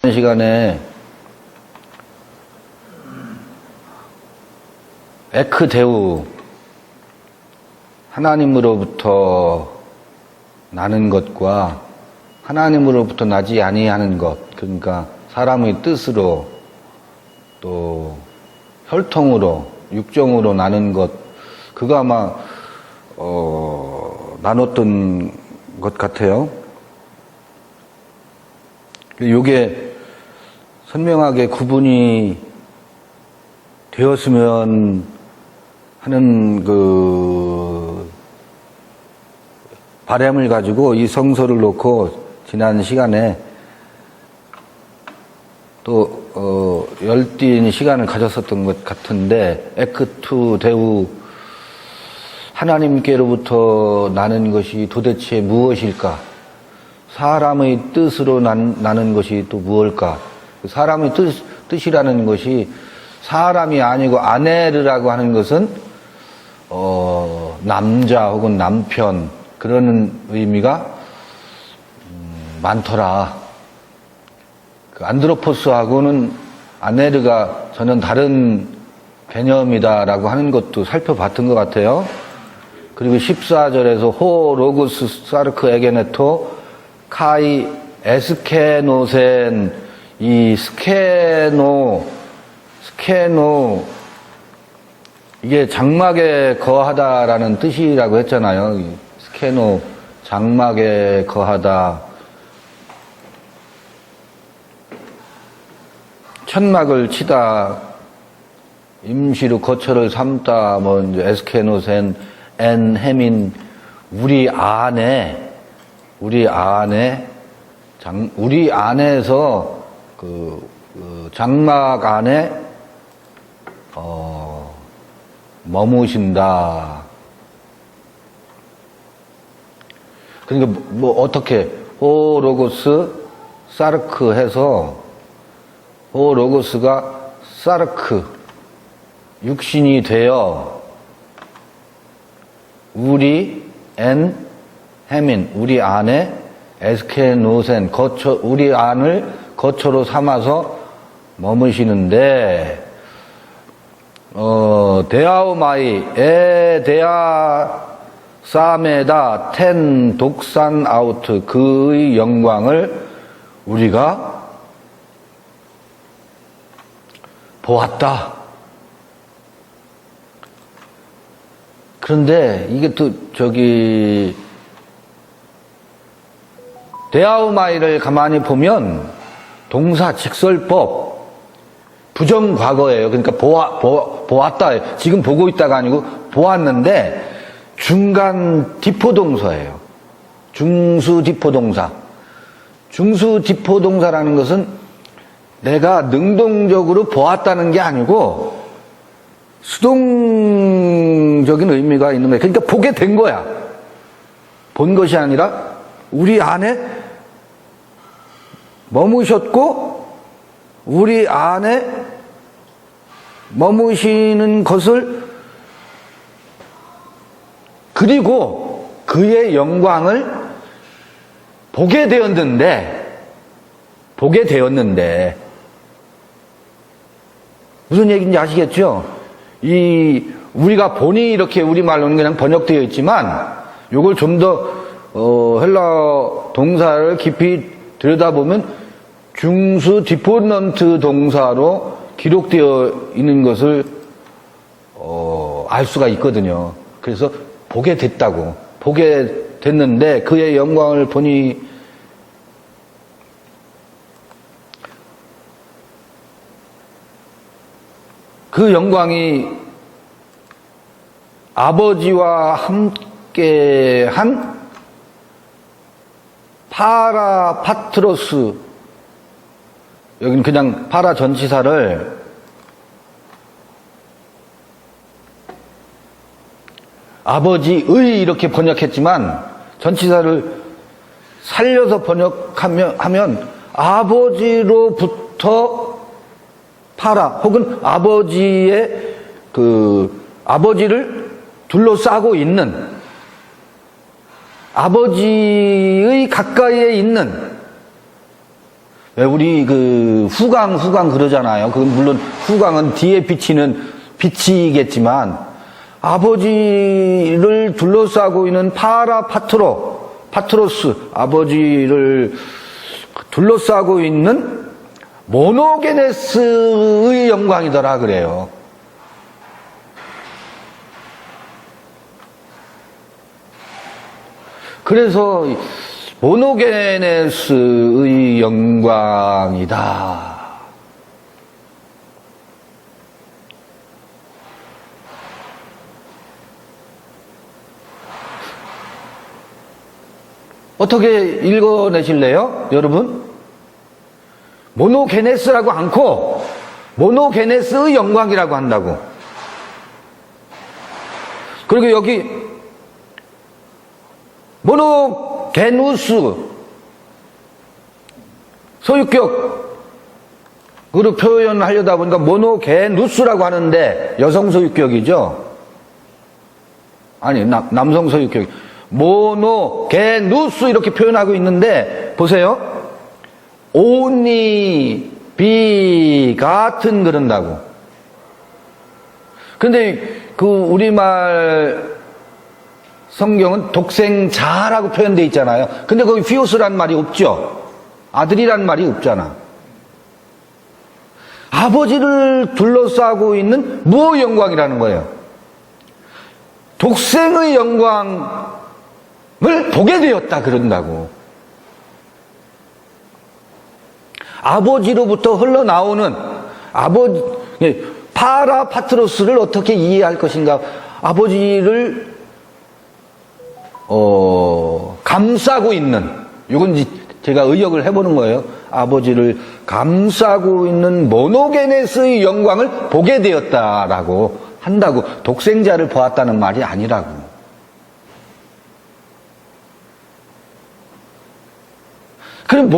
시간에 에크데우, 하나님으로부터 나는 것과 하나님으로부터 나지 아니하는 것, 그러니까 사람의 뜻으로 또 혈통으로 육정으로 나는 것, 그거 아마 나눴던 것 같아요. 요게 선명하게 구분이 되었으면 하는 그 바람을 가지고 이 성서를 놓고 지난 시간에 또 열띤 시간을 가졌었던 것 같은데, 에크투 데우, 하나님께로부터 나는 것이 도대체 무엇일까? 사람의 뜻으로 나는 것이 또 무엇일까? 사람의 뜻이라는 것이 사람이 아니고 아내르라고 하는 것은 남자 혹은 남편, 그러는 의미가 많더라. 그 안드로포스하고는 아네르가 전혀 다른 개념이다라고 하는 것도 살펴봤던 것 같아요. 그리고 14절에서 호 로고스 사르크 에게네토 카이 에스케노센, 이 스케노 이게 장막에 거하다라는 뜻이라고 했잖아요. 스케노, 장막에 거하다. 천막을 치다, 임시로 거처를 삼다, 뭐 이제 에스케노센, 엔헤민, 우리 안에서 장막 안에 머무신다. 그러니까 뭐 어떻게 호로고스 사르크 해서 호로고스가 사르크 육신이 되어 우리 헤민, 우리 안에 에스케노센, 우리 안을 거처로 삼아서 머무시는데, 데아오마이, 데아 사메다, 텐 독산 아우트, 그의 영광을 우리가 보았다. 그런데 이게 또 데아오마이를 가만히 보면 동사 직설법 부정과거예요. 그러니까 보았다. 지금 보고 있다가 아니고 보았는데 중간 디포동사예요. 중수디포동사. 중수디포동사라는 것은 내가 능동적으로 보았다는 게 아니고 수동적인 의미가 있는 거예요. 그러니까 보게 된 거야. 본 것이 아니라 우리 안에 머무셨고 우리 안에 머무시는 것을, 그리고 그의 영광을 보게 되었는데 무슨 얘기인지 아시겠죠? 우리가 본이 이렇게 우리말로는 그냥 번역되어 있지만 요걸 좀 더 헬라어 동사를 깊이 들여다보면 중수 디포넌트 동사로 기록되어 있는 것을 알 수가 있거든요. 그래서 보게 됐는데 그의 영광을 보니, 그 영광이 아버지와 함께한 파라파트로스, 여기는 그냥 파라 전치사를 아버지의 이렇게 번역했지만 전치사를 살려서 번역하면 아버지로부터 파라, 혹은 아버지의 아버지를 둘러싸고 있는, 아버지의 가까이에 있는, 우리 그 후광 그러잖아요. 그건 물론 후광은 뒤에 비치는 빛이겠지만 아버지를 둘러싸고 있는 파트로스, 아버지를 둘러싸고 있는 모노게네스의 영광이더라 그래요. 그래서 모노게네스의 영광이다. 어떻게 읽어내실래요? 여러분? 모노게네스라고 않고 모노게네스의 영광이라고 한다고. 그리고 여기 모노게누스 소유격으로 표현하려다 보니까 모노게누스라고 하는데 여성 소유격이죠. 아니 남성 소유격. 모노게누스 이렇게 표현하고 있는데 보세요. 온니 비 같은 그런다고. 근데 그 우리말 성경은 독생자라고 표현되어 있잖아요. 근데 거기 피오스란 말이 없죠. 아들이란 말이 없잖아. 아버지를 둘러싸고 있는 무의 영광이라는 거예요. 독생의 영광을 보게 되었다 그런다고. 아버지로부터 흘러나오는 파트로스를 어떻게 이해할 것인가. 아버지를 감싸고 있는, 이건 제가 의역을 해보는 거예요. 아버지를 감싸고 있는 모노게네스의 영광을 보게 되었다라고 한다고. 독생자를 보았다는 말이 아니라고. 그럼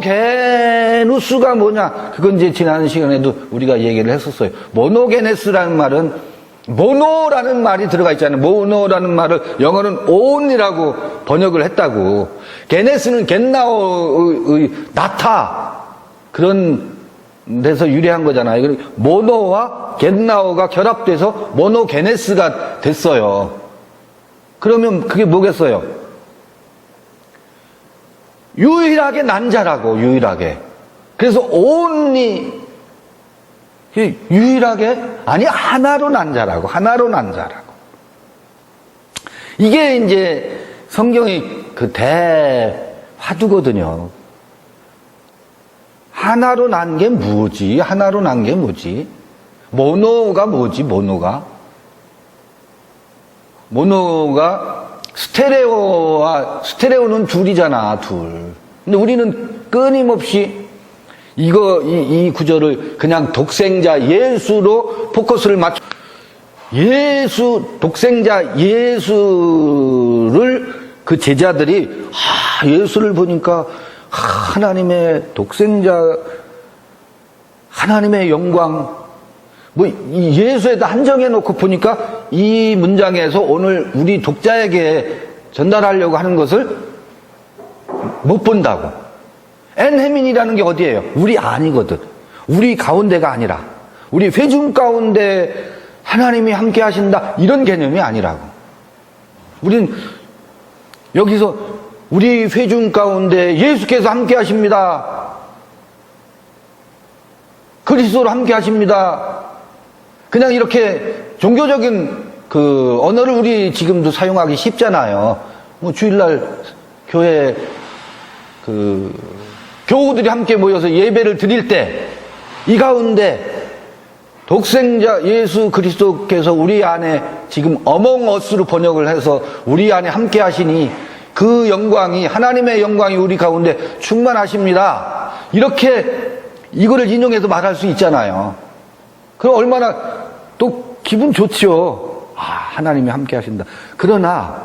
모노게누스가 뭐냐? 그건 이제 지난 시간에도 우리가 얘기를 했었어요. 모노게네스라는 말은 모노라는 말이 들어가 있잖아요. 모노라는 말을 영어는 온이라고 번역을 했다고. 게네스는 겟나오의 나타 그런 데서 유래한 거잖아요. 모노와 겟나오가 결합돼서 모노게네스가 됐어요. 그러면 그게 뭐겠어요? 유일하게 난 자라고, 유일하게. 그래서 온리, 유일하게, 아니, 하나로 난 자라고, 하나로 난 자라고. 이게 이제 성경의 그 대화두거든요. 하나로 난 게 뭐지? 하나로 난 게 뭐지? 모노가 뭐지, 모노가? 모노가 스테레오는 둘이잖아, 둘. 근데 우리는 끊임없이 이 구절을 그냥 독생자 예수로 포커스를 맞춰. 독생자 예수를 그 제자들이, 예수를 보니까 하나님의 독생자, 하나님의 영광, 이 예수에다 한정해 놓고 보니까 이 문장에서 오늘 우리 독자에게 전달하려고 하는 것을 못 본다고. 엔헤민이라는 게 어디예요? 우리 아니거든. 우리 가운데가 아니라. 우리 회중 가운데 하나님이 함께 하신다. 이런 개념이 아니라고. 우린 여기서 우리 회중 가운데 예수께서 함께 하십니다. 그리스도로 함께 하십니다. 그냥 이렇게 종교적인 그 언어를 우리 지금도 사용하기 쉽잖아요. 주일날 교회 교우들이 함께 모여서 예배를 드릴 때 이 가운데 독생자 예수 그리스도께서 우리 안에 지금 어몽 어스로 번역을 해서 우리 안에 함께 하시니 그 영광이, 하나님의 영광이 우리 가운데 충만하십니다. 이렇게 이거를 인용해서 말할 수 있잖아요. 그럼 얼마나 또 기분 좋죠. 하나님이 함께 하신다. 그러나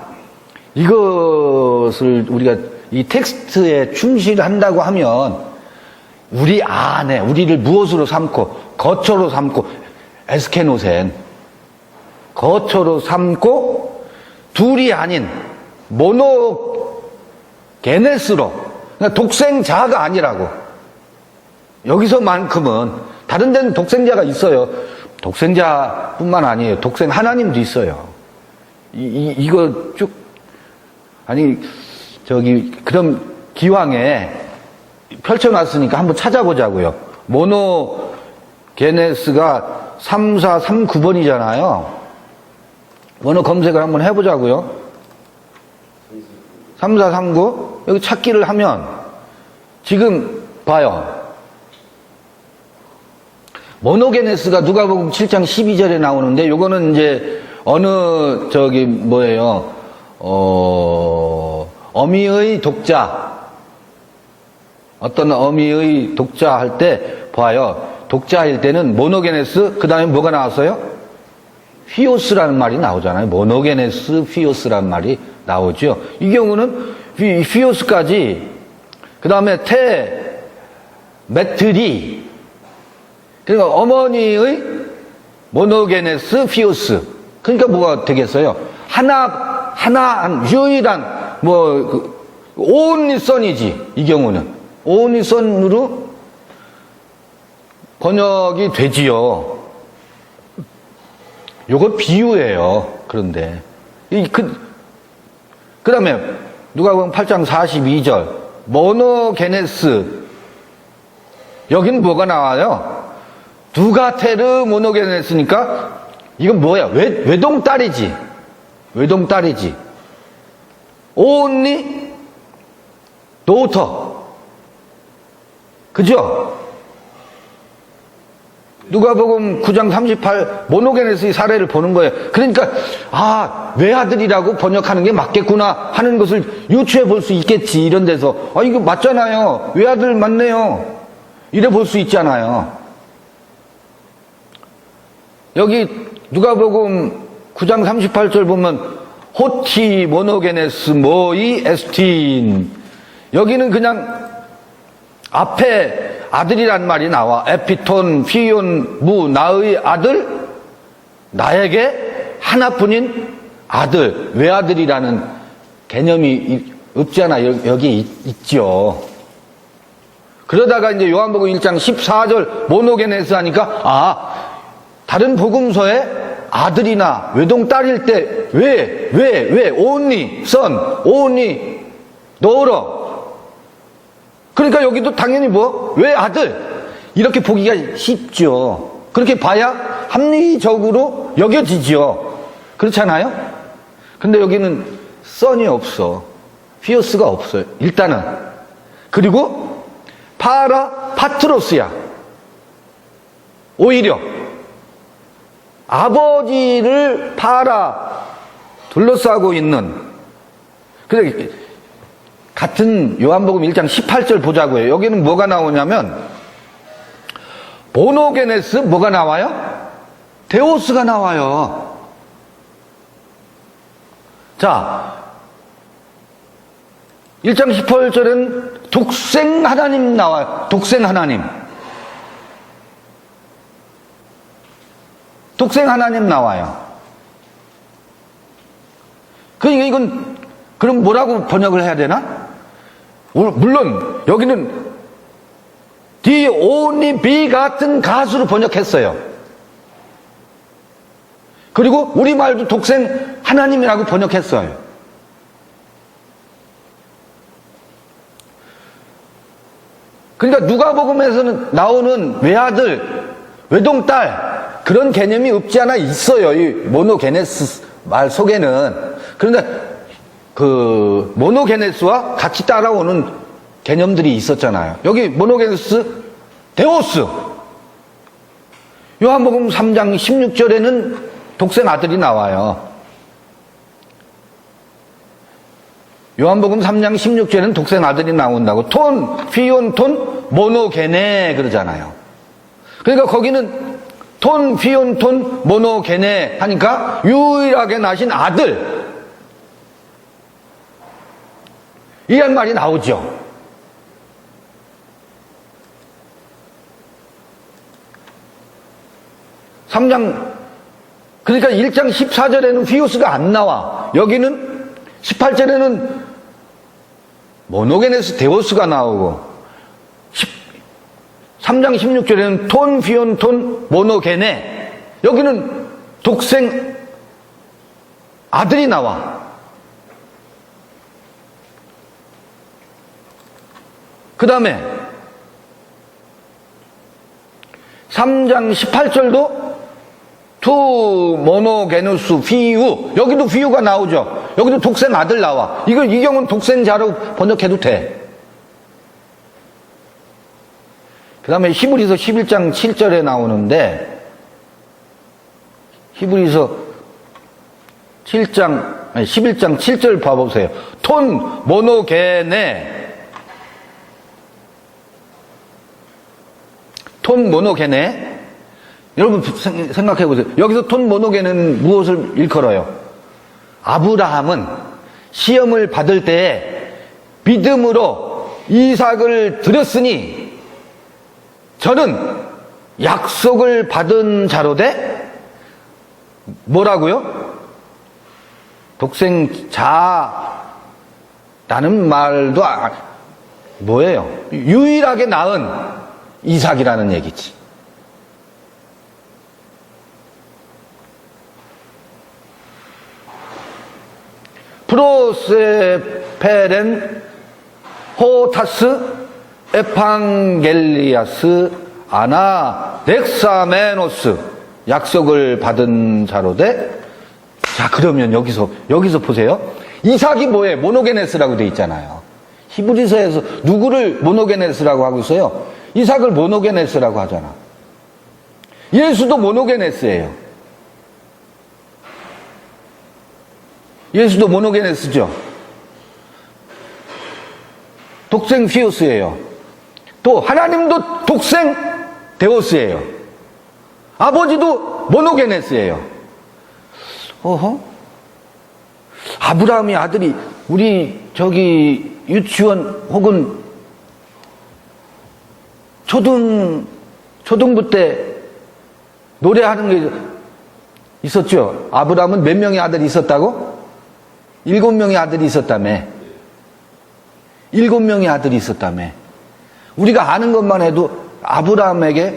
이것을 우리가 이 텍스트에 충실한다고 하면 우리 안에, 우리를 무엇으로 삼고, 거처로 삼고, 에스케노센, 거처로 삼고, 둘이 아닌 모노게네스로, 그러니까 독생자가 아니라고. 여기서만큼은 다른 데는 독생자가 있어요. 독생자뿐만 아니에요. 독생 하나님도 있어요. 이거 쭉 아니 그럼 기왕에 펼쳐놨으니까 한번 찾아보자고요. 모노게네스가 3439번이잖아요. 모노 검색을 한번 해보자고요. 3439 여기 찾기를 하면 지금 봐요. 모노게네스가 누가복음 7장 12절에 나오는데 요거는 이제 어느 어미의 독자 어떤 어미의 독자 할 때 봐요. 독자일 때는 모노게네스 그 다음에 뭐가 나왔어요? 휘오스라는 말이 나오잖아요. 모노게네스 휘오스라는 말이 나오죠. 이 경우는 휘오스까지 그 다음에 메트리 그러니까 어머니의 모노게네스 휘오스 그러니까 뭐가 되겠어요? 유일한 only son이지. 이 경우는 only son으로 번역이 되지요. 요거 비유예요. 그런데 그 다음에 누가복음 8장 42절 모노게네스 여긴 뭐가 나와요? 두가테르 모노게네스니까 이건 뭐야? 외동딸이지. 외동딸이지. only daughter. 그죠? 누가복음 9장 38 모노게네스의 사례를 보는 거예요. 그러니까 외아들이라고 번역하는 게 맞겠구나 하는 것을 유추해 볼 수 있겠지. 이런 데서 이거 맞잖아요. 외아들 맞네요. 이래 볼 수 있잖아요. 여기 누가복음 9장 38절 보면 호티 모노게네스 모이 에스틴 여기는 그냥 앞에 아들이란 말이 나와. 에피톤 피온 무 나의 아들 나에게 하나뿐인 아들 외아들이라는 개념이 없잖아. 여기 있죠. 그러다가 이제 요한복음 1장 14절 모노게네스 하니까 다른 복음서에 아들이나 외동딸일 때 왜 only son, only daughter 그러니까 여기도 당연히 왜 아들 이렇게 보기가 쉽죠. 그렇게 봐야 합리적으로 여겨지죠. 그렇잖아요. 근데 여기는 son이 없어. 피어스가 없어요. 일단은. 그리고 파트로스야. 오히려 아버지를 둘러싸고 있는 그래 같은 요한복음 1장 18절 보자고요. 여기는 뭐가 나오냐면 모노게네스 뭐가 나와요? 데오스가 나와요. 자 1장 18절은 독생 하나님 나와요. 독생 하나님. 독생 하나님 나와요. 그러니까 이건 그럼 뭐라고 번역을 해야 되나? 물론 여기는 the only begotten 가수로 번역했어요. 그리고 우리말도 독생 하나님이라고 번역했어요. 그러니까 누가복음에서는 나오는 외아들, 외동딸 그런 개념이 없지 않아 있어요. 이 모노게네스 말 속에는. 그런데 그 모노게네스와 같이 따라오는 개념들이 있었잖아요. 여기 모노게네스 데오스. 요한복음 3장 16절에는 독생 아들이 나와요. 요한복음 3장 16절에는 독생 아들이 나온다고. 피온 모노게네 그러잖아요. 그러니까 거기는 피온 모노게네 하니까 유일하게 나신 아들 이란 말이 나오죠. 그러니까 1장 14절에는 휘오스가 안 나와. 여기는 18절에는 모노게네스 데오스가 나오고 3장 16절에는 톤, 피온, 톤, 모노게네. 여기는 독생 아들이 나와. 그 다음에 3장 18절도 투 모노게누스 피유. 여기도 피유가 나오죠. 여기도 독생 아들 나와. 이 경우는 독생자로 번역해도 돼. 그 다음에 히브리서 11장 7절에 나오는데, 히브리서 11장 7절 봐보세요. 톤 모노게네. 톤 모노게네. 여러분 생각해 보세요. 여기서 톤 모노게는 무엇을 일컬어요? 아브라함은 시험을 받을 때에 믿음으로 이삭을 드렸으니 저는 약속을 받은 자로되 뭐라고요? 독생자라는 말도 뭐예요? 유일하게 낳은 이삭이라는 얘기지. 프로세페렌 호타스 에판겔리아스 아나 넥사메노스. 약속을 받은 자로되. 자, 그러면 여기서 보세요. 이삭이 뭐예요? 모노게네스라고 돼 있잖아요. 히브리서에서 누구를 모노게네스라고 하고 있어요? 이삭을 모노게네스라고 하잖아. 예수도 모노게네스예요. 예수도 모노게네스죠. 독생 피우스예요. 또 하나님도 독생 데오스예요. 아버지도 모노게네스예요. 어허? 아브라함이 아들이 우리 유치원 혹은 초등부 때 노래하는 게 있었죠. 아브라함은 몇 명의 아들이 있었다고? 7명의 아들이 있었다며. 7명의 아들이 있었다며. 우리가 아는 것만 해도 아브라함의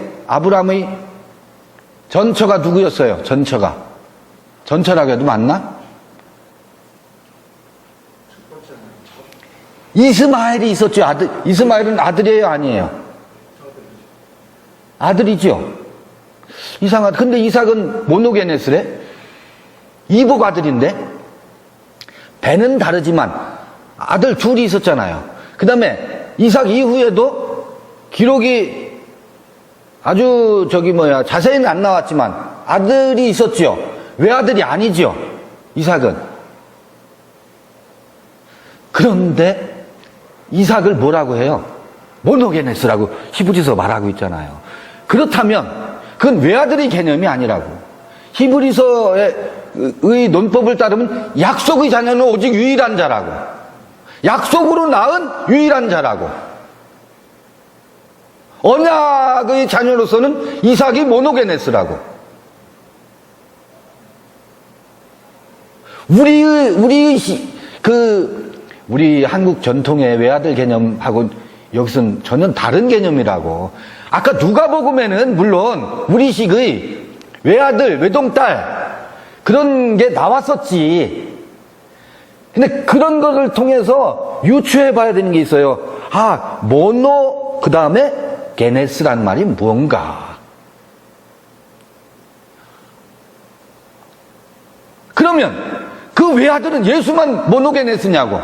전처가 누구였어요? 전처라고 해도 맞나? 이스마엘이 있었죠. 이스마엘은 아들이에요, 아니에요? 아들이죠. 근데 이삭은 모노게네스래? 이복 아들인데? 배는 다르지만 아들 둘이 있었잖아요. 그 다음에 이삭 이후에도 기록이 아주 자세히는 안 나왔지만 아들이 있었죠. 외아들이 아니죠, 이삭은. 그런데 이삭을 뭐라고 해요? 모노게네스라고 히브리서 말하고 있잖아요. 그렇다면 그건 외아들의 개념이 아니라고. 히브리서의 논법을 따르면 약속의 자녀는 오직 유일한 자라고. 약속으로 낳은 유일한 자라고. 언약의 자녀로서는 이삭이 모노게네스라고. 우리 한국 전통의 외아들 개념하고 여기서는 전혀 다른 개념이라고. 아까 누가복음에는 물론 우리식의 외아들, 외동딸 그런 게 나왔었지. 근데 그런 것을 통해서 유추해 봐야 되는 게 있어요. 모노 그 다음에 게네스란 말이 무언가. 그러면 그 외아들은 예수만 모노게네스냐고.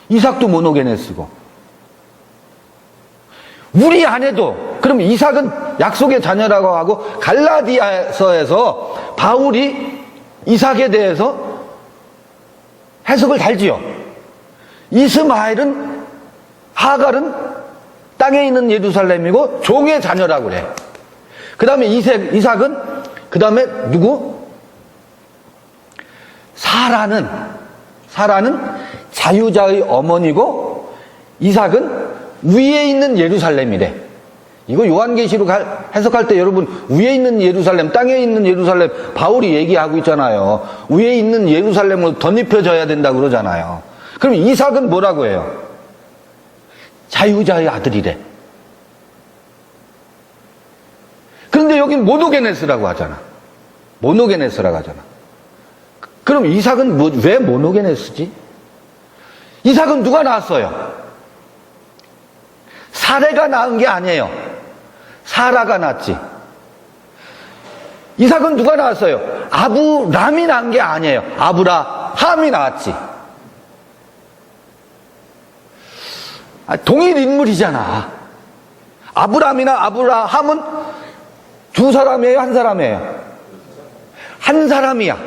이삭도 모노게네스고. 우리 안에도 그럼 이삭은 약속의 자녀라고 하고 갈라디아서에서 바울이 이삭에 대해서 해석을 달지요. 이스마엘은 하갈은 땅에 있는 예루살렘이고 종의 자녀라고 그래. 그 다음에 이삭은 그 다음에 누구? 사라는 자유자의 어머니고 이삭은 위에 있는 예루살렘이래. 이거 요한계시록 해석할 때 여러분 위에 있는 예루살렘, 땅에 있는 예루살렘 바울이 얘기하고 있잖아요. 위에 있는 예루살렘으로 덧입혀져야 된다고 그러잖아요. 그럼 이삭은 뭐라고 해요? 자유자의 아들이래. 여긴 모노게네스라고 하잖아. 모노게네스라고 하잖아. 그럼 이삭은 왜 모노게네스지? 이삭은 누가 낳았어요? 사레가 낳은 게 아니에요. 사라가 낳았지. 이삭은 누가 낳았어요? 아브람이 낳은 게 아니에요. 아브라함이 낳았지. 동일 인물이잖아. 아브람이나 아브라함은 두 사람이에요? 한 사람이에요? 한 사람이야.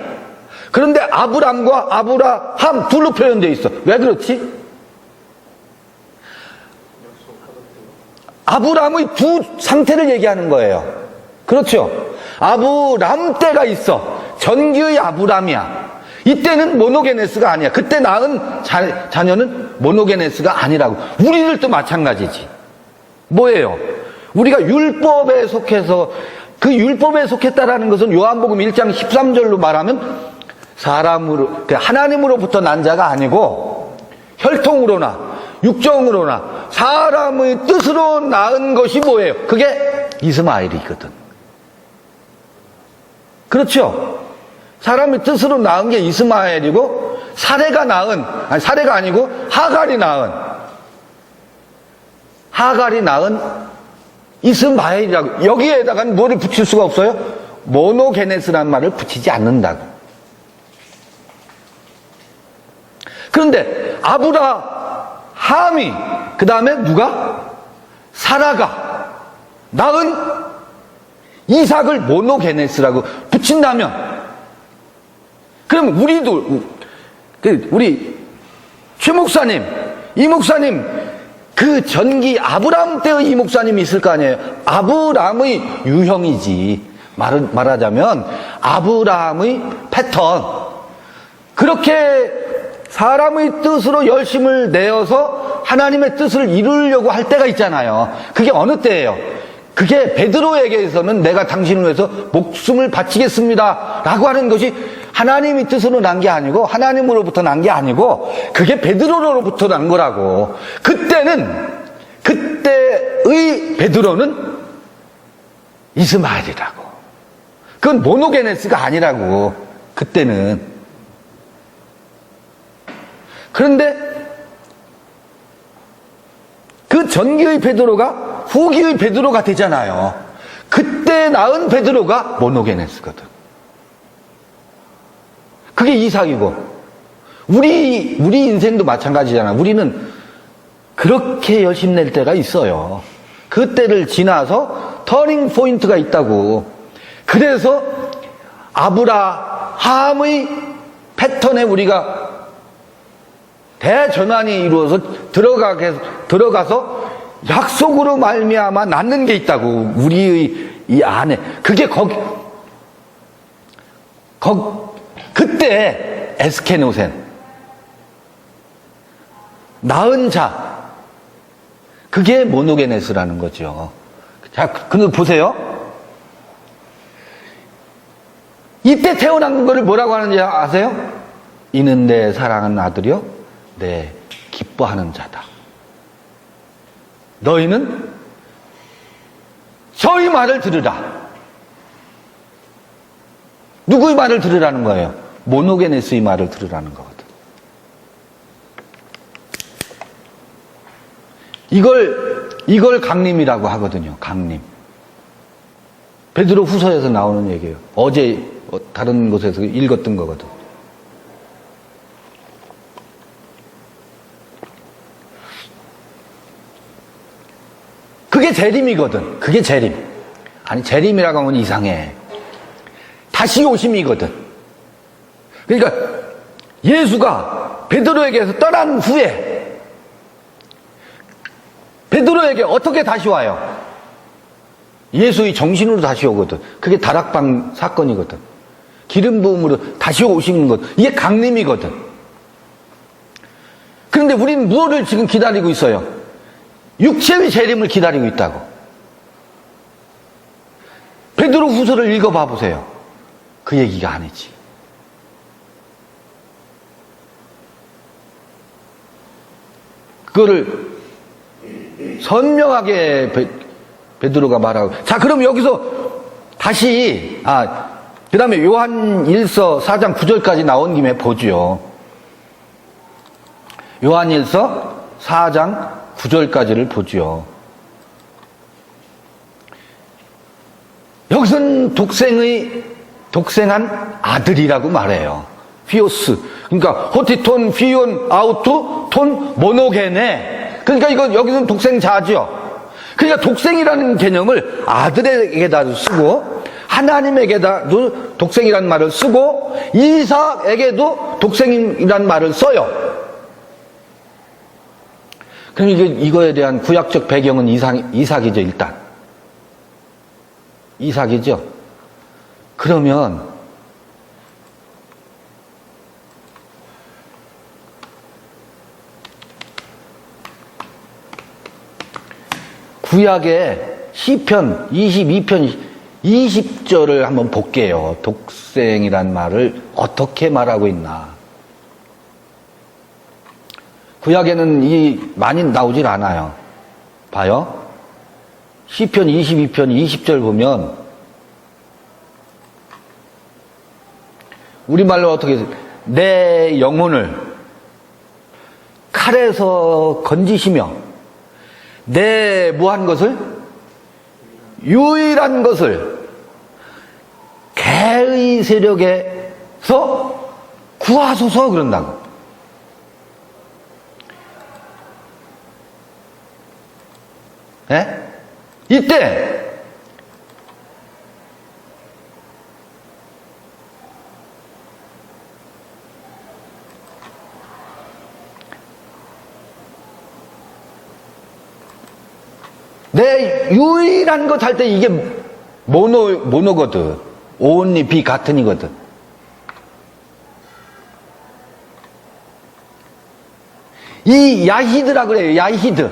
그런데 아브람과 아브라함 둘로 표현되어 있어. 왜 그렇지? 아브람의 두 상태를 얘기하는 거예요. 그렇죠? 아브람 때가 있어. 전기의 아브람이야. 이때는 모노게네스가 아니야. 그때 낳은 자녀는 모노게네스가 아니라고. 우리들도 마찬가지지. 뭐예요? 우리가 율법에 속해서, 그 율법에 속했다라는 것은 요한복음 1장 13절로 말하면 사람으로, 하나님으로부터 난 자가 아니고 혈통으로나 육정으로나 사람의 뜻으로 낳은 것이 뭐예요? 그게 이스마엘이거든. 그렇죠? 사람의 뜻으로 낳은 게 이스마엘이고, 사레가 낳은, 아니 사레가 아니고 하갈이 낳은 이스마엘이라고. 여기에다가는 뭐를 붙일 수가 없어요? 모노게네스라는 말을 붙이지 않는다고. 그런데 아브라함이, 그 다음에 누가? 사라가 낳은 이삭을 모노게네스라고 붙인다면, 그럼 우리도, 우리 최 목사님, 이 목사님, 그 전기 아브라함 때의 이 목사님이 있을 거 아니에요? 아브라함의 유형이지. 말하자면 아브라함의 패턴. 그렇게 사람의 뜻으로 열심을 내어서 하나님의 뜻을 이루려고 할 때가 있잖아요. 그게 어느 때예요? 그게 베드로에게서는 내가 당신을 위해서 목숨을 바치겠습니다 라고 하는 것이 하나님의 뜻으로 난 게 아니고, 하나님으로부터 난 게 아니고, 그게 베드로로부터 난 거라고. 그때의 베드로는 이스마엘이라고. 그건 모노게네스가 아니라고, 그때는. 그런데 그 전기의 베드로가 후기의 베드로가 되잖아요. 그때 낳은 베드로가 모노게네스거든. 그게 이삭이고, 우리 인생도 마찬가지잖아. 우리는 그렇게 열심 낼 때가 있어요. 그때를 지나서 터닝 포인트가 있다고. 그래서 아브라함의 패턴에 우리가 대전환이 이루어서 들어가서 약속으로 말미암아 낳는 게 있다고. 우리의 이 안에. 그게 그때 에스케노센, 낳은 자, 그게 모노게네스라는 거죠. 자, 근데 보세요. 이때 태어난 거를 뭐라고 하는지 아세요? 이는 내 사랑하는 아들이요, 내 기뻐하는 자다. 너희는 저희 말을 들으라. 누구의 말을 들으라는 거예요? 모노게네스의 말을 들으라는 거거든. 이걸 강림이라고 하거든요. 강림. 베드로 후서에서 나오는 얘기예요. 어제 다른 곳에서 읽었던 거거든. 그게 재림이거든. 그게 재림. 아니, 재림이라고 하면 이상해. 다시 오심이거든. 그러니까 예수가 베드로에게서 떠난 후에 베드로에게 어떻게 다시 와요? 예수의 정신으로 다시 오거든. 그게 다락방 사건이거든. 기름 부음으로 다시 오시는 것. 이게 강림이거든. 그런데 우리는 무엇을 지금 기다리고 있어요? 육체의 재림을 기다리고 있다고. 베드로 후서를 읽어봐 보세요. 그 얘기가 아니지. 그거를 선명하게 베드로가 말하고. 자, 그럼 여기서 다시, 그 다음에 요한 1서 4장 9절까지 나온 김에 보죠. 요한 1서 4장 9절까지를 보죠. 여기서는 독생한 아들이라고 말해요. 피오스. 그러니까 호티톤 피온 아우투 톤 모노게네. 그러니까 이거 여기서는 독생자죠. 그러니까 독생이라는 개념을 아들에게다 쓰고 하나님에게다도 독생이라는 말을 쓰고 이삭에게도 독생이라는 말을 써요. 그럼 이거에 대한 구약적 배경은 이삭이죠, 일단. 이삭이죠. 그러면 구약의 시편 22편 20절을 한번 볼게요. 독생이란 말을 어떻게 말하고 있나. 구약에는 많이 나오질 않아요. 봐요. 시편 22편 20절 보면 우리말로 어떻게 내 영혼을 칼에서 건지시며 내 무한 것을 유일한 것을 개의 세력에서 구하소서 그런다고. 네? 이때 내 유일한 것 할 때 이게 모노거든. only begatten이거든. 이 야히드라 그래요. 야히드.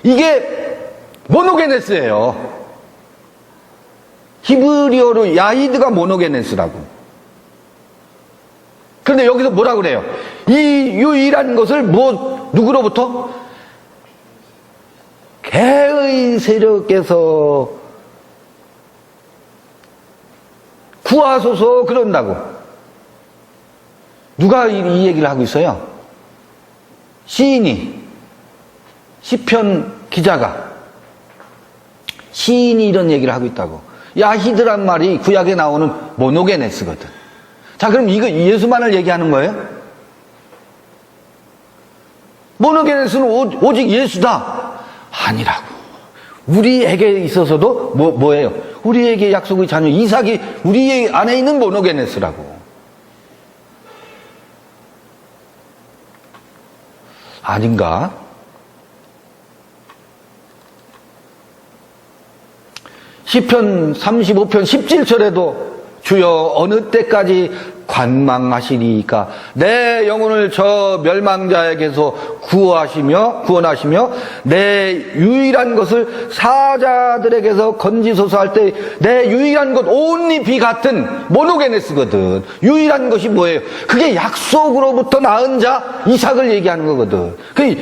이게 모노게네스예요. 히브리어로 야히드가 모노게네스라고. 그런데 여기서 뭐라 그래요? 이 유일한 것을 누구로부터? 개의 세력에서 구하소서 그런다고. 누가 이 얘기를 하고 있어요? 시인이, 시편 기자가, 시인이 이런 얘기를 하고 있다고. 야히드란 말이 구약에 나오는 모노게네스거든. 자, 그럼 이거 예수만을 얘기하는 거예요? 모노게네스는 오직 예수다. 아니라고. 우리에게 있어서도 뭐예요? 우리에게 약속의 자녀 이삭이 우리 안에 있는 모노게네스라고. 아닌가? 시편 35편 17절에도 주여 어느 때까지 관망하시리이까 내 영혼을 저 멸망자에게서 구원하시며 내 유일한 것을 사자들에게서 건지소서 할 때 내 유일한 것 only begotten 모노게네스거든. 유일한 것이 뭐예요? 그게 약속으로부터 낳은 자 이삭을 얘기하는 거거든.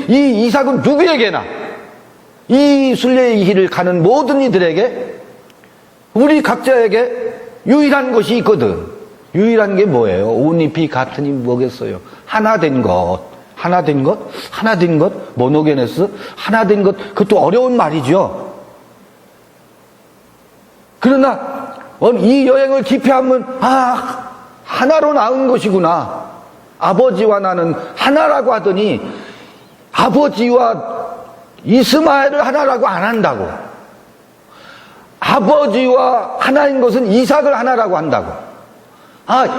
이 이삭은 누구에게나 이 순례의 길을 가는 모든 이들에게 우리 각자에게 유일한 것이 있거든. 유일한 게 뭐예요? only begatten이 뭐겠어요? 하나된 것, 모노게네스, 하나된 것, 그것도 어려운 말이죠. 그러나 이 여행을 깊이 하면 하나로 낳은 것이구나. 아버지와 나는 하나라고 하더니 아버지와 이스마엘을 하나라고 안 한다고. 아버지와 하나인 것은 이삭을 하나라고 한다고.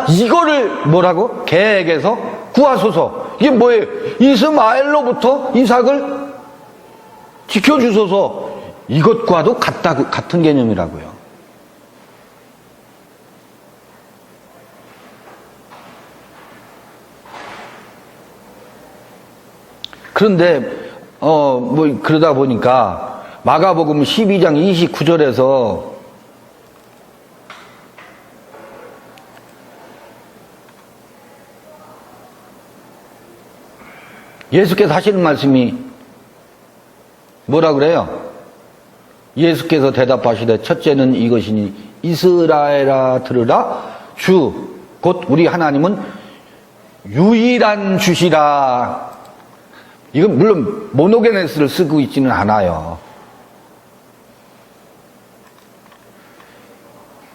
이거를 뭐라고? 계획에서 구하소서. 이게 뭐예요? 이스마엘로부터 이삭을 지켜주소서. 이것과도 같은 개념이라고요. 그런데 그러다 보니까 마가복음 12장 29절에서 예수께서 하시는 말씀이 뭐라 그래요? 예수께서 대답하시되 첫째는 이것이니 이스라엘아 들으라 주 곧 우리 하나님은 유일한 주시라. 이건 물론 모노게네스를 쓰고 있지는 않아요.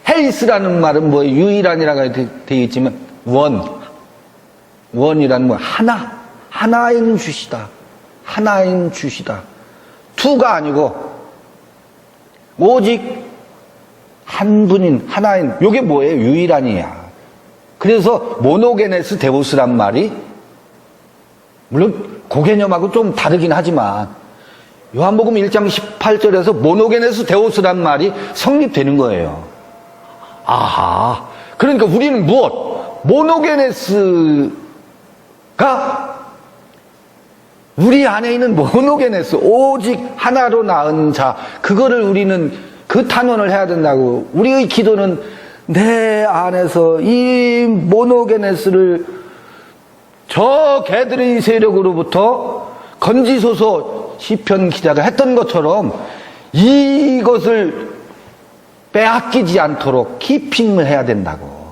헤이스라는 말은 뭐 유일한이라고 되어 있지만 원이라는 뭐 하나인 주시다. 하나인 주시다. 투가 아니고 오직 한 분인 하나인. 요게 뭐예요? 유일한이야. 그래서 모노게네스 데우스란 말이 물론 그 개념하고 좀 다르긴 하지만 요한복음 1장 18절에서 모노게네스 데우스란 말이 성립되는 거예요. 아하. 그러니까 우리는 무엇? 모노게네스가 우리 안에 있는 모노게네스, 오직 하나로 낳은 자, 그거를 우리는 그 탄원을 해야 된다고. 우리의 기도는 내 안에서 이 모노게네스를 저 개들의 세력으로부터 건지소서 시편 기자가 했던 것처럼 이것을 빼앗기지 않도록 키핑을 해야 된다고.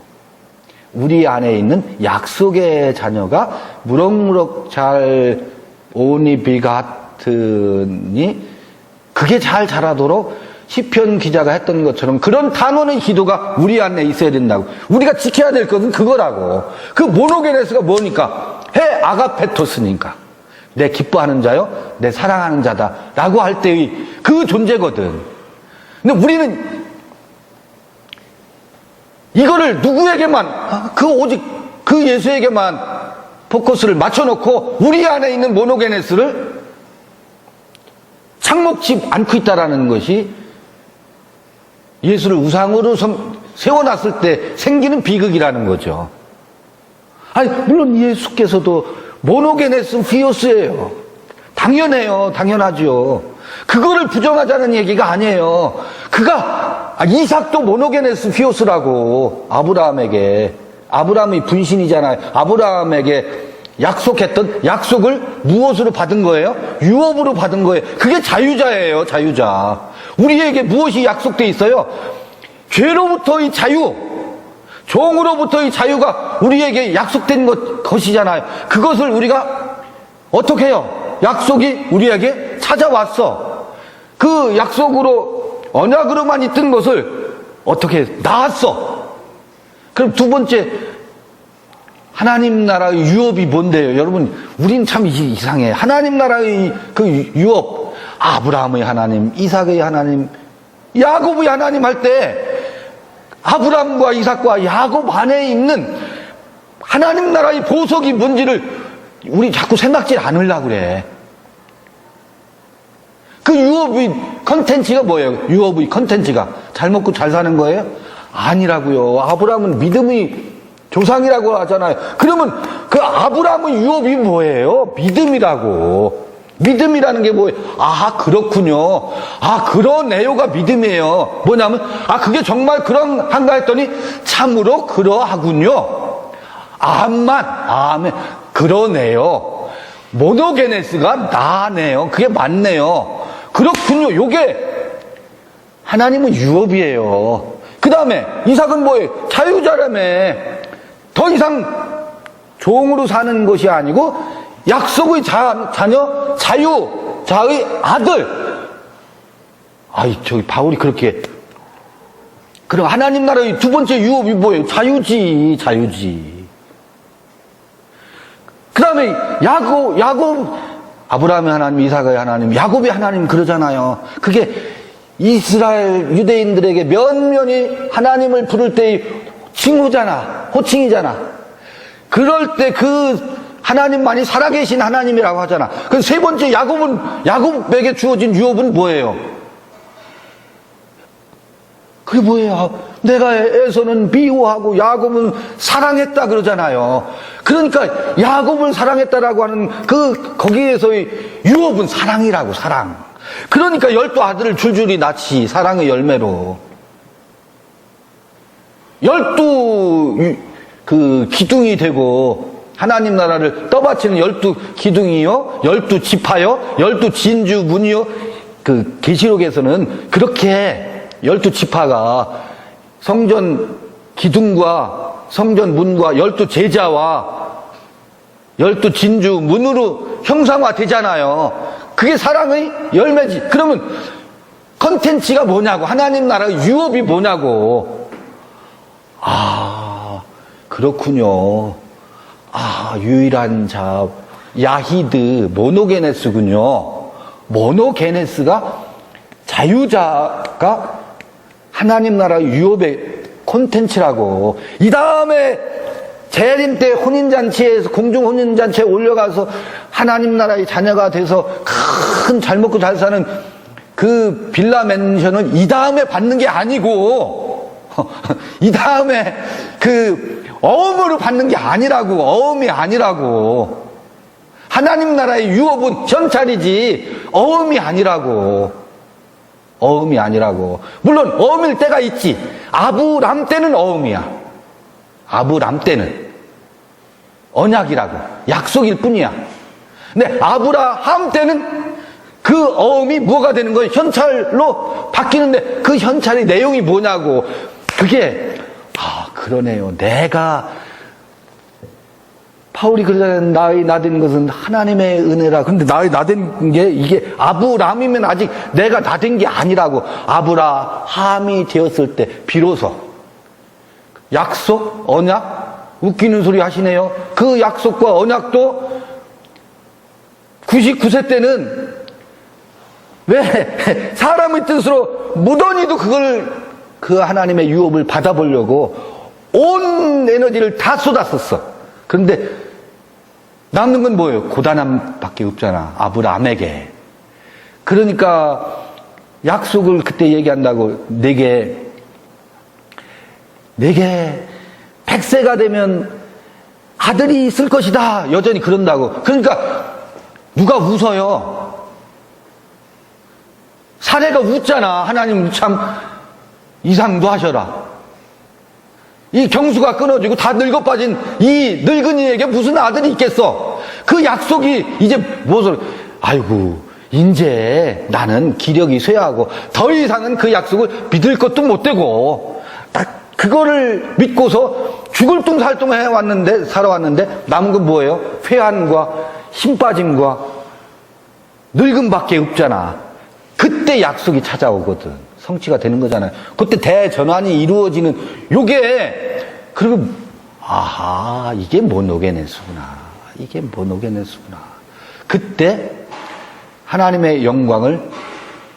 우리 안에 있는 약속의 자녀가 무럭무럭 잘 오니 비가트니 그게 잘 자라도록 시편 기자가 했던 것처럼 그런 단원의 기도가 우리 안에 있어야 된다고. 우리가 지켜야 될 것은 그거라고. 그 모노게네스가 뭐니까? 해 아가페토스니까. 내 기뻐하는 자요, 내 사랑하는 자다 라고 할 때의 그 존재거든. 근데 우리는 이거를 누구에게만, 오직 그 예수에게만 포커스를 맞춰놓고 우리 안에 있는 모노게네스를 착목치 않고 있다라는 것이 예수를 우상으로 세워놨을 때 생기는 비극이라는 거죠. 아니, 물론 예수께서도 모노게네스 피오스예요. 당연해요. 당연하죠. 그거를 부정하자는 얘기가 아니에요. 이삭도 모노게네스 피오스라고. 아브라함의 분신이잖아요. 아브라함에게 약속했던 약속을 무엇으로 받은 거예요? 유업으로 받은 거예요. 그게 자유자예요. 자유자. 우리에게 무엇이 약속돼 있어요? 죄로부터의 자유, 종으로부터의 자유가 우리에게 약속된 것이잖아요. 그것을 우리가 어떻게 해요? 약속이 우리에게 찾아왔어. 그 약속으로 언약으로만 있던 것을 어떻게 낳았어. 그럼 두 번째, 하나님 나라의 유업이 뭔데요? 여러분, 우린 참 이상해. 하나님 나라의 그 유업, 아브라함의 하나님, 이삭의 하나님, 야곱의 하나님 할 때 아브라함과 이삭과 야곱 안에 있는 하나님 나라의 보석이 뭔지를 우리 자꾸 생각지 않으려고 그래. 그 유업의 컨텐츠가 뭐예요? 유업의 컨텐츠가 잘 먹고 잘 사는 거예요? 아니라고요. 아브라함은 믿음의 조상이라고 하잖아요. 그러면 그 아브라함의 유업이 뭐예요? 믿음이라고. 믿음이라는 게 뭐예요? 아, 그렇군요. 아, 그러네요가 믿음이에요. 뭐냐면, 그게 정말 그런한가 했더니, 참으로 그러하군요. 아멘. 그러네요. 모노게네스가 나네요. 그게 맞네요. 그렇군요. 요게 하나님은 유업이에요. 그 다음에 이삭은 뭐예요? 자유자라며. 더 이상 종으로 사는 것이 아니고 약속의 자녀, 자유자의 아들. 저기 바울이 그렇게. 그럼 하나님 나라의 두 번째 유업이 뭐예요? 자유지. 그 다음에 야곱, 아브라함의 하나님, 이삭의 하나님, 야곱의 하나님 그러잖아요. 그게 이스라엘 유대인들에게 면면이 하나님을 부를 때의 칭호잖아. 호칭이잖아. 그럴 때 그 하나님만이 살아계신 하나님이라고 하잖아. 그 세 번째 야곱에게 주어진 유업은 뭐예요? 그게 뭐예요? 내가 에서는 미워하고 야곱은 사랑했다 그러잖아요. 그러니까 야곱을 사랑했다라고 하는 거기에서의 유업은 사랑이라고, 사랑. 그러니까 12 아들을 줄줄이 낳지, 사랑의 열매로. 12 기둥이 되고 하나님 나라를 떠받치는 12 기둥이요, 12 지파요, 12 진주 문이요, 그 계시록에서는 그렇게 12지파가 성전 기둥과 성전 문과 12제자와 12진주 문으로 형상화되잖아요. 그게 사랑의 열매지. 그러면 컨텐츠가 뭐냐고, 하나님 나라의 유업이 뭐냐고. 아, 그렇군요. 아, 유일한 자 야히드 모노게네스군요. 모노게네스가 자유자가 하나님 나라의 유업의 콘텐츠라고. 이 다음에 재림 때 혼인잔치에서, 공중 혼인잔치에 올려가서 하나님 나라의 자녀가 돼서 큰 잘 먹고 잘 사는 그 빌라 맨션은 이 다음에 받는 게 아니고, 이 다음에 그 어음으로 받는 게 아니라고. 어음이 아니라고. 하나님 나라의 유업은 현찰이지 어음이 아니라고. 어음이 아니라고. 물론 어음일 때가 있지. 아브람 때는 어음이야. 아브람 때는 언약이라고, 약속일 뿐이야. 근데 아브라함 때는 그 어음이 뭐가 되는 거예요? 현찰로 바뀌는데 그 현찰의 내용이 뭐냐고. 그게 그러네요. 내가 바울이 그러잖아요. 나의 나된 것은 하나님의 은혜라. 근데 나의 나된 게 이게 아브라함이면 아직 내가 나된 게 아니라고. 아브라함이 되었을 때 비로소 약속, 언약, 웃기는 소리 하시네요. 그 약속과 언약도 99세 때는 왜 사람의 뜻으로 무던히도 그걸, 그 하나님의 유업을 받아보려고 온 에너지를 다 쏟았었어. 그런데 남는 건 뭐예요? 고단함밖에 없잖아. 아브라함에게. 그러니까 약속을 그때 얘기한다고, 내게 100세가 되면 아들이 있을 것이다. 여전히 그런다고. 그러니까 누가 웃어요? 사례가 웃잖아. 하나님 참 이상도 하셔라. 이 경수가 끊어지고 다 늙어 빠진 이 늙은이에게 무슨 아들이 있겠어? 그 약속이 이제 무엇을, 아이고, 이제 나는 기력이 쇠하고 더 이상은 그 약속을 믿을 것도 못 되고, 딱 그거를 믿고서 죽을 둥 살 둥 해왔는데, 살아왔는데, 남은 건 뭐예요? 회한과 힘 빠짐과 늙음밖에 없잖아. 그때 약속이 찾아오거든. 성취가 되는 거잖아요. 그때 대전환이 이루어지는 요게, 그리고 아하, 이게 모노게네스구나. 이게 모노게네스구나. 그때 하나님의 영광을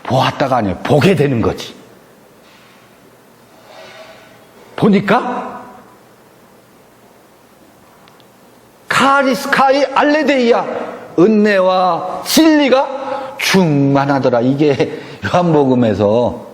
보았다가 아니에요. 보게 되는 거지. 보니까 카리스카이 알레데이아, 은혜와 진리가 충만하더라. 이게 요한복음에서